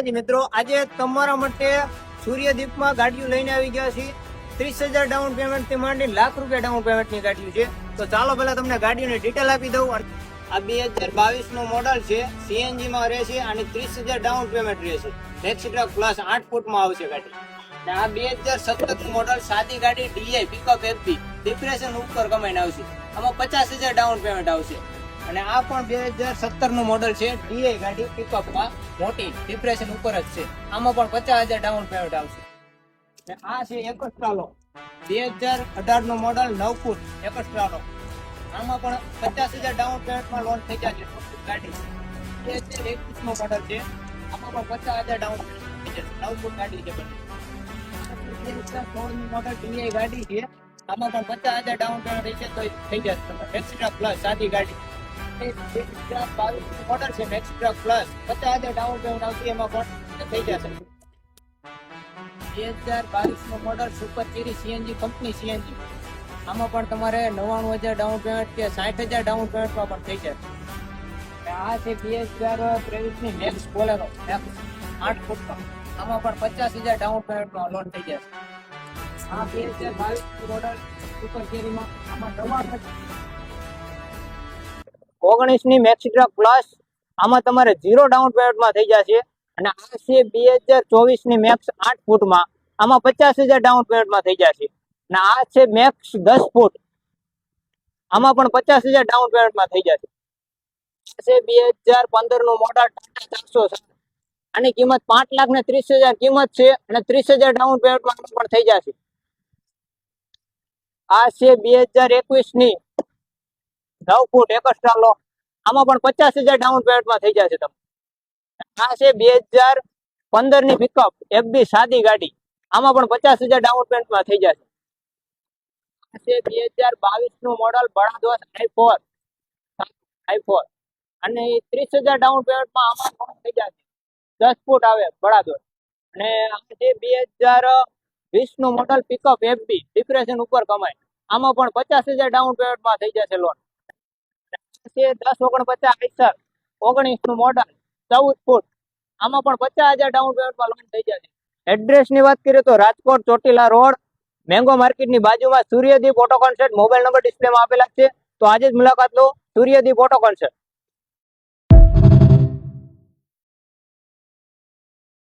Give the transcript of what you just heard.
માતાજી મિત્રો, આજે તમારા માટે સૂર્યદીપમાં ગાડીઓ લઈને આવી ગયા છીએ. 30,000 ડાઉન પેમેન્ટ થી માંડી લાખ રૂપિયા ડાઉન પેમેન્ટ ની ગાડીઓ છે. તો ચાલો પહેલા તમને ગાડીઓની ડિટેલ આપી દઉં. આ 2022 નું મોડલ છે, સીએનજી માં રહેશે અને 30,000 ડાઉન પેમેન્ટ રહેશે. નેક્સી ટ્રક પ્લસ 8 ફૂટમાં આવશે ગાડી. અને આ 2017 નું મોડલ સાદી ગાડી ડીઆઈ પિકઅપ એફબી ડિપ્રેશન ઉપર કમાઈને આવશે. આમાં 50,000 ડાઉન પેમેન્ટ આવશે. અને આ પણ 2017 નું મોડલ છે, ડીઆઈ ગાડી પિકઅપમાં મોટી ડિપ્રેશન ઉપર જ છે. આમાં પણ 50,000 ડાઉન પેમેન્ટ આવશે. અને આ છે એક્સ્ટ્રાલો 2018 નું મોડલ 9 ફૂટ એક્સ્ટ્રાલો. આમાં પણ 50,000 ડાઉન પેમેન્ટમાં લોન થઈ જશે. ગાડી 2021 નું મોડલ છે, આમાં પણ 50,000 ડાઉન પેમેન્ટ થઈ જશે. 9 ફૂટ ગાડી છે. 2016 નું મોડલ ડીઆઈ ગાડી છે, આમાં પણ 50,000 ડાઉન પેમેન્ટ થઈ જશે. તો થઈ જશે એક્સ્ટ્રા પ્લસ સાદી ગાડી. 2022 નું મોડલ છે, એક્સ્ટ્રા પ્લસ 50,000 ડાઉન પેમેન્ટ આવશે. એમાં પણ થઈ જશે. 2022 નું model super cherry CNG company CNG, આમાં પણ તમારે 99,000 ડાઉન પેમેન્ટ કે 60,000 ડાઉન પેમેન્ટમાં પણ થઈ જશે. આ છે 2023 ની મેક્સ બોલેરો 8 ફૂટમાં, આમાં પણ 50,000 ડાઉન પેમેન્ટમાં લોન થઈ જશે. આ 2022 નું મોડલ સુપર ચેરીમાં, આમાં 19 ની મેક્સી ટ્રક પ્લસ, આમાં તમારે 0 ડાઉન પેમેન્ટમાં થઈ જશે. અને આ છે 2024 ની મેક્સ 8 ફૂટમાં, આમાં 50,000 ડાઉન પેમેન્ટમાં થઈ જશે. અને આ છે મેક્સ 10 ફૂટ, આમાં પણ 50,000 ડાઉન પેમેન્ટમાં થઈ જશે. આ છે 2015 નું મોડલ ટાટા 407, આની કિંમત 5,30,000 કિંમત છે અને 30,000 ડાઉન પેમેન્ટમાં પણ થઈ જશે. આ છે 2021 ની 9 ફૂટ એક્સ્ટ્રાલો, આમાં પણ 50,000 ડાઉન પેમેન્ટમાં થઈ જશે. તમે આ છે 2015 ની પિકઅપ એફબી સાદી ગાડી, આમાં પણ 50,000 ડાઉન પેમેન્ટમાં થઈ જશે. આ છે 2022 નું મોડલ બળાદોસ i4 અને 30,000 ડાઉન પેમેન્ટમાં આમાં પણ થઈ જશે. 10 ફૂટ આવે બળાદોસ. અને આ છે 2020 નું મોડલ પિકઅપ એફબી ડિપ્રેશન ઉપર કમાય, આમાં પણ 50,000 ડાઉન પેમેન્ટમાં થઈ જશે લોન. 1049 આઈસર 19 નું મોડલ 14 ફૂટ, આમાં પણ 50,000 ડાઉન પેમેન્ટમાં લોન થઈ જશે. એડ્રેસ ની વાત કરીએ તો Rajkot Chotila road mango market ની બાજુમાં Suryadeep auto concept. Mobile number ડિસ્પ્લેમાં આપેલા છે. તો આજે જ મુલાકાત લો સૂર્યદીપ ઓટો કોન્સેપ્ટ.